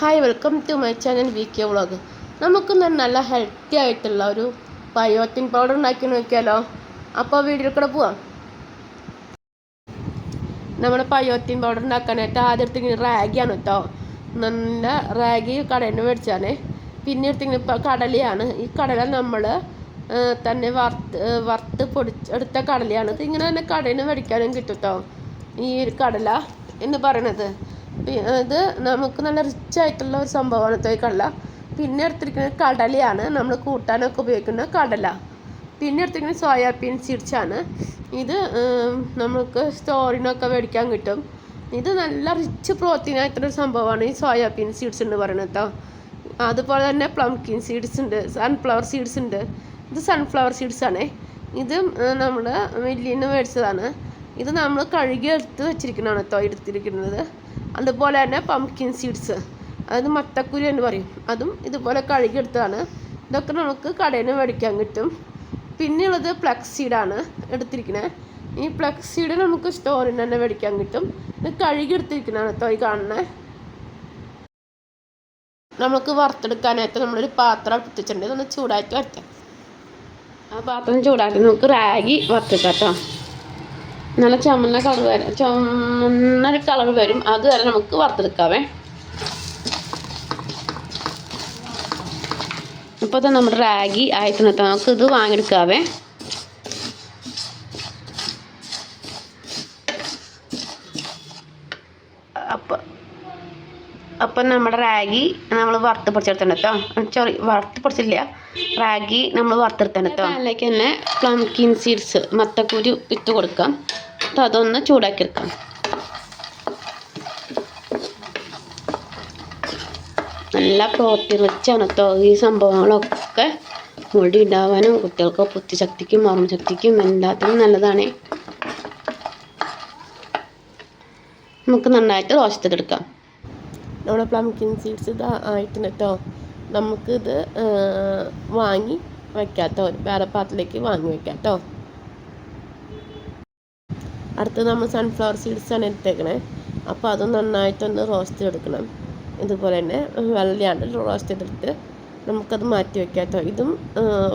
Hi, welcome to my channel VK vlog. നമുക്ക് നല്ല healthy ആയിട്ടുള്ള ഒരു ബയോട്ടിൻ പൗഡർ ഉണ്ടാക്കി നോക്കിയാലോ. അപ്പോൾ വീഡിയോയിൽ കൂടെ പോവാം. നമ്മുടെ ബയോട്ടിൻ പൗഡർ ഉണ്ടാക്കാനായിട്ട് ആദ്യം എടുത്തിങ്ങനെ റാഗിയാണ് കേട്ടോ. നല്ല റാഗി കടയിൽ നിന്ന് മേടിച്ചാണ്. പിന്നെ എടുത്തിങ്ങനെ കടലയാണ്. ഈ കടല നമ്മൾ തന്നെ വറുത്ത് പൊടിച്ചെടുത്ത കടലയാണ്. ഇതിങ്ങനെ തന്നെ കടയിൽ നിന്ന് മേടിക്കാനും കിട്ടും കേട്ടോ. ഈ ഒരു കടല എന്ന് പറയണത് ഇത് നമുക്ക് നല്ല റിച്ച് ആയിട്ടുള്ള ഒരു സംഭവമാണ് ഈ കടല. പിന്നെ എടുത്തിരിക്കുന്നത് കടലയാണ്, നമ്മൾ കൂട്ടാനൊക്കെ ഉപയോഗിക്കുന്ന കടല. പിന്നെ എടുത്തിരിക്കുന്നത് സോയാബീൻ സീഡ്സാണ്. ഇത് നമുക്ക് സ്റ്റോറിനൊക്കെ മേടിക്കാൻ കിട്ടും. ഇത് നല്ല റിച്ച് പ്രോട്ടീൻ ആയിട്ടുള്ളൊരു സംഭവമാണ് ഈ സോയാബീൻ സീഡ്സ് എന്ന് പറയുന്നത് കേട്ടോ. അതുപോലെ തന്നെ പ്ലംകിൻ സീഡ്സ് ഉണ്ട്, സൺഫ്ലവർ സീഡ്സ് ഉണ്ട്. ഇത് സൺഫ്ലവർ സീഡ്സ് ആണ്. ഇത് നമ്മൾ മില്ലിൽ നിന്ന് മേടിച്ചതാണ്. ഇത് നമ്മൾ കഴുകി എടുത്ത് വെച്ചിരിക്കുന്നതാണ് കേട്ടോ എടുത്തിരിക്കുന്നത്. അതുപോലെ തന്നെ പംകിൻ സീഡ്സ്, അതായത് മത്തക്കുരു എന്ന് പറയും, അതും ഇതുപോലെ കഴുകിയെടുത്തതാണ്. ഇതൊക്കെ നമുക്ക് കടയിൽ നിന്ന് മേടിക്കാൻ കിട്ടും. പിന്നെയുള്ളത് ഫ്ലക്സ് സീഡാണ് എടുത്തിരിക്കുന്നത്. ഈ ഫ്ലക്സ് സീഡ് നമുക്ക് സ്റ്റോറിൽ തന്നെ മേടിക്കാൻ കിട്ടും. ഇത് കഴുകിയെടുത്തിരിക്കുന്നതാണ് കേട്ടോ ഈ കാണുന്നത്. നമുക്ക് വറുത്തെടുക്കാനായിട്ട് നമ്മളൊരു പാത്രം എടുത്തിട്ടുണ്ട്. ഇതൊന്ന് ചൂടായിട്ട് വരട്ടെ. ആ പാത്രം ചൂടാക്കി നമുക്ക് റാഗി വറുത്തെടുക്കാം കേട്ടോ. നല്ല ചുമന്ന കളർ വരും, ചുമന്ന കളർ വരും, അതുവരെ നമുക്ക് വറുത്തെടുക്കാവേ. ഇപ്പോൾ നമ്മുടെ റാഗി ആയിട്ട് നമുക്ക് ഇത് വാങ്ങിയെടുക്കാവേ. അപ്പം നമ്മുടെ റാഗി നമ്മൾ വറുത്ത് പൊടിച്ചെടുത്തണം കേട്ടോ. വറുത്ത് പൊടിച്ചില്ല, റാഗി നമ്മൾ വറുത്തെടുത്തണം കേട്ടോ. അതിലേക്ക് തന്നെ പ്ലംകിൻ സീഡ്സ്, മത്തക്കുരു ഇട്ട് കൊടുക്കാം. അപ്പോൾ അതൊന്ന് ചൂടാക്കിയെടുക്കാം. നല്ല പ്രോട്ടീൻ റിച്ചാണ് കേട്ടോ ഈ സംഭവങ്ങളൊക്കെ. മുടി ഉണ്ടാവാനും കുട്ടികൾക്ക് ബുദ്ധിശക്തിക്കും ഓർമ്മശക്തിക്കും എല്ലാത്തിനും നല്ലതാണ്. നമുക്ക് നന്നായിട്ട് റോസ്റ്റ് ചെയ്തെടുക്കാം. നമ്മുടെ പ്ലംകിൻ സീഡ്സ് ഇത് ആയിട്ടുണ്ട് കേട്ടോ. നമുക്കിത് വാങ്ങി വയ്ക്കാം കേട്ടോ, വേറെ പാത്രത്തിലേക്ക് വാങ്ങി വയ്ക്കാം കേട്ടോ. അടുത്ത് നമ്മൾ സൺഫ്ലവർ സീഡ്സാണ് എടുത്തേക്കണേ. അപ്പോൾ അത് നന്നായിട്ടൊന്ന് റോസ്റ്റ് ചെയ്തെടുക്കണം. ഇതുപോലെ തന്നെ വെള്ളയാണ്ട് റോസ്റ്റ് ചെയ്തെടുത്ത് നമുക്കത് മാറ്റി വയ്ക്കാം കേട്ടോ. ഇതും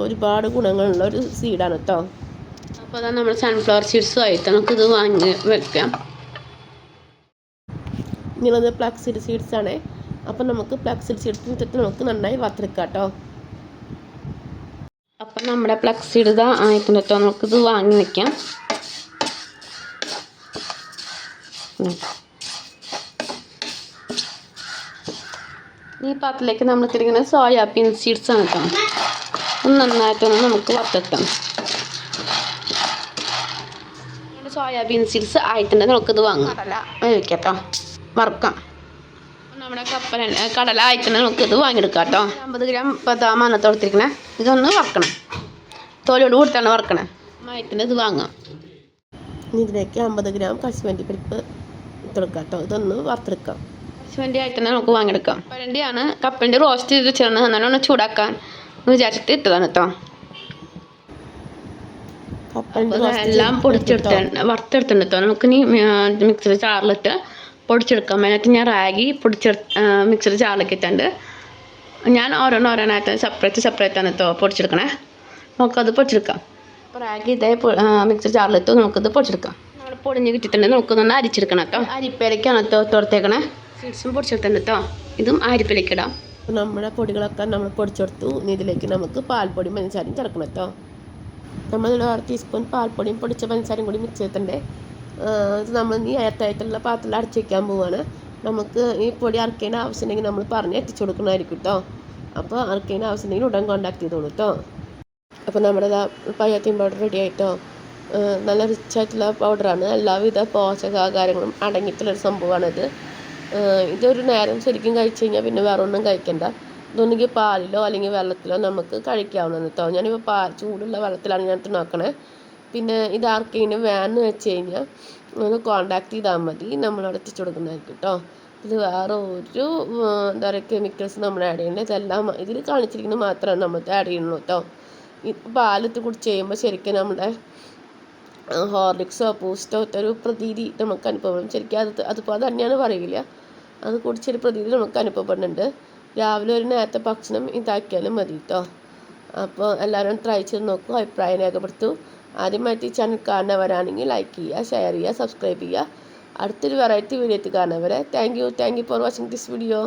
ഒരുപാട് ഗുണങ്ങളുള്ള ഒരു സീഡാണ് കേട്ടോ. അപ്പോൾ അതാണ് നമ്മൾ സൺഫ്ലവർ സീഡ്സുമായിട്ട് നമുക്കിത് വാങ്ങി വയ്ക്കാം. ഇങ്ങനത് ഫ്ലാക്സീഡ് സീഡ്സാണ്. അപ്പം നമുക്ക് ഫ്ലാക്സീഡ് സീഡ്സ് ഇട്ടിട്ട് നമുക്ക് നന്നായി വറുത്തെടുക്കാം കേട്ടോ. അപ്പം നമ്മുടെ ഫ്ലാക്സീഡ് ഇതാ ആയിട്ടുണ്ട് കേട്ടോ. നമുക്കിത് വാങ്ങി വയ്ക്കാം. ഈ പാത്രത്തിലേക്ക് നമ്മൾ തിരിക്കുന്നത് സോയാബീൻ സീഡ്സ് ആണ് കേട്ടോ. നന്നായിട്ടൊന്ന് നമുക്ക് വറുത്തെടുക്കാം. സോയാബീൻ സീഡ്സ് ആയിട്ടുണ്ട്. നമുക്കിത് വാങ്ങാം, വയ്ക്കാം കേട്ടോ, വറുക്കാം. നമ്മുടെ കടല ആയിട്ടുണ്ട്. നമുക്കിത് വാങ്ങിയെടുക്കാം കേട്ടോ. 50 ഗ്രാം ബദാമാണ് കൊടുത്തിരിക്കണേ. ഇതൊന്ന് വറുക്കണം, തോലോട് കൊടുത്താണ് വറുക്കണേ. ആയിട്ടുണ്ട്, ഇത് വാങ്ങാം. ഇതിലേക്ക് 50 ഗ്രാം കശുവണ്ടി പരിപ്പ് ഇട്ടെടുക്കാം കേട്ടോ. ഇതൊന്ന് വറുത്തെടുക്കാം. കശുവണ്ടി ആയിട്ടുണ്ട് നമുക്ക് വാങ്ങിയെടുക്കാം. കപ്പലണ്ടിയാണ്, കപ്പലണ്ടി റോസ്റ്റ് ചെയ്ത് വെച്ചാണ്, എന്നാലും ഒന്ന് ചൂടാക്കാൻ വിചാരിച്ചിട്ട് ഇട്ടതാണ് കേട്ടോ. എല്ലാം പൊടിച്ചെടുത്ത് വറുത്തെടുത്തിട്ടുണ്ട് കേട്ടോ. നമുക്കിനി മിക്സിയുടെ ചാറിലിട്ട് പൊടിച്ചെടുക്കാം. അതിനകത്ത് ഞാൻ റാഗി മിക്സിയുടെ ചാറിലേക്ക് ഇട്ടുണ്ട്. ഞാൻ ഓരോന്നായിട്ട് സെപ്പറേറ്റാണ് കേട്ടോ പൊടിച്ചെടുക്കണേ. നമുക്കത് പൊടിച്ചെടുക്കാം. അപ്പോൾ റാഗി ഇതേ മിക്സിയുടെ ചാറിലിട്ട് നമുക്കിത് പൊടിച്ചെടുക്കാം. നമ്മൾ പൊടിഞ്ഞ് കിട്ടിയിട്ടുണ്ട്. നമുക്കൊന്ന് അരിച്ചെടുക്കണം കേട്ടോ. അരിപ്പയിലേക്കാണ് കേട്ടോ കൊടുത്തേക്കണേ. സീഡ്സും പൊടിച്ചെടുത്തിട്ടുണ്ട് കേട്ടോ. ഇതും അരിപ്പയിലേക്ക് ഇടാം. നമ്മുടെ പൊടികളൊക്കെ നമ്മൾ പൊടിച്ചെടുത്തു. ഇതിലേക്ക് നമുക്ക് പാൽപ്പൊടി പഞ്ചസാരയും ചേർക്കണം കേട്ടോ. നമ്മൾ 1 ടീസ്പൂൺ പാൽപ്പൊടിയും പൊടിച്ച പഞ്ചസാരയും കൂടി മിക്സ് ചെയ്തിട്ടുണ്ട്. ഇത് നമ്മൾ ഈ അയത്തായിട്ടുള്ള പാത്രത്തിൽ അടച്ചു വയ്ക്കാൻ പോവുകയാണ്. നമുക്ക് ഈ പൊടി അരക്കേണ്ട ആവശ്യമുണ്ടെങ്കിൽ നമ്മൾ പറഞ്ഞ് എത്തിച്ചു കൊടുക്കണമായിരിക്കും കേട്ടോ. അപ്പോൾ അരക്കേണ്ട ആവശ്യമുണ്ടെങ്കിൽ ഉടൻ കോൺടാക്ട് ചെയ്തോളൂ കേട്ടോ. അപ്പോൾ നമ്മുടെ ബയോട്ടിൻ പൗഡർ റെഡി ആയിട്ടോ. നല്ല റിച്ചായിട്ടുള്ള പൗഡറാണ്. എല്ലാവിധ പോഷകാഹാരങ്ങളും അടങ്ങിയിട്ടുള്ളൊരു സംഭവമാണിത്. ഇതൊരു നേരം ശരിക്കും കഴിച്ചു കഴിഞ്ഞാൽ പിന്നെ വേറെ ഒന്നും കഴിക്കണ്ട. ഇതൊന്നെങ്കിൽ പാലിലോ അല്ലെങ്കിൽ വെള്ളത്തിലോ നമുക്ക് കഴിക്കാവുന്നതാണ് കേട്ടോ. ഞാനിപ്പോൾ ചൂടുള്ള വെള്ളത്തിലാണ് ഞാൻ നോക്കണേ. പിന്നെ ഇത് ആർക്കെങ്കിലും വേണമെന്ന് വെച്ച് കഴിഞ്ഞാൽ ഒന്ന് കോൺടാക്ട് ചെയ്താൽ മതി, നമ്മളവിടെ എത്തിച്ചു കൊടുക്കുന്നതായിരിക്കും കേട്ടോ. ഇത് വേറെ ഒരു എന്താ പറയുക കെമിക്കൽസ് നമ്മൾ ആഡ് ചെയ്യേണ്ടത്. ഇതെല്ലാം ഇതിൽ കാണിച്ചിരിക്കുന്നത് മാത്രമാണ് നമ്മൾ ആഡ് ചെയ്യുള്ളൂ കേട്ടോ. ഇപ്പോൾ പാലിട്ട് കുടിച്ച് കഴിയുമ്പോൾ ശരിക്കും നമ്മുടെ ഹോർലിക്സോ ബൂസ്റ്റോ ഒരു പ്രതീതി നമുക്ക് അനുഭവം. ശരിക്കും അതുപോലെ തന്നെയാണ് പറയില്ല. അത് കുടിച്ചൊരു പ്രതീതി നമുക്ക് അനുഭവപ്പെടുന്നുണ്ട്. രാവിലെ ഒരു നേരത്തെ ഭക്ഷണം ഇതാക്കിയാലും മതി കേട്ടോ. അപ്പോൾ എല്ലാവരും ട്രൈ ചെയ്ത് നോക്കൂ, അഭിപ്രായം രേഖപ്പെടുത്തൂ. ആദ്യമായിട്ട് ഈ ചാനൽ കാണുന്നവരാണെങ്കിൽ ലൈക്ക് ചെയ്യുക, ഷെയർ ചെയ്യുക, സബ്സ്ക്രൈബ് ചെയ്യുക. അടുത്തൊരു വെറൈറ്റി വീഡിയോ കാണുന്നവരെ thank you for watching this video.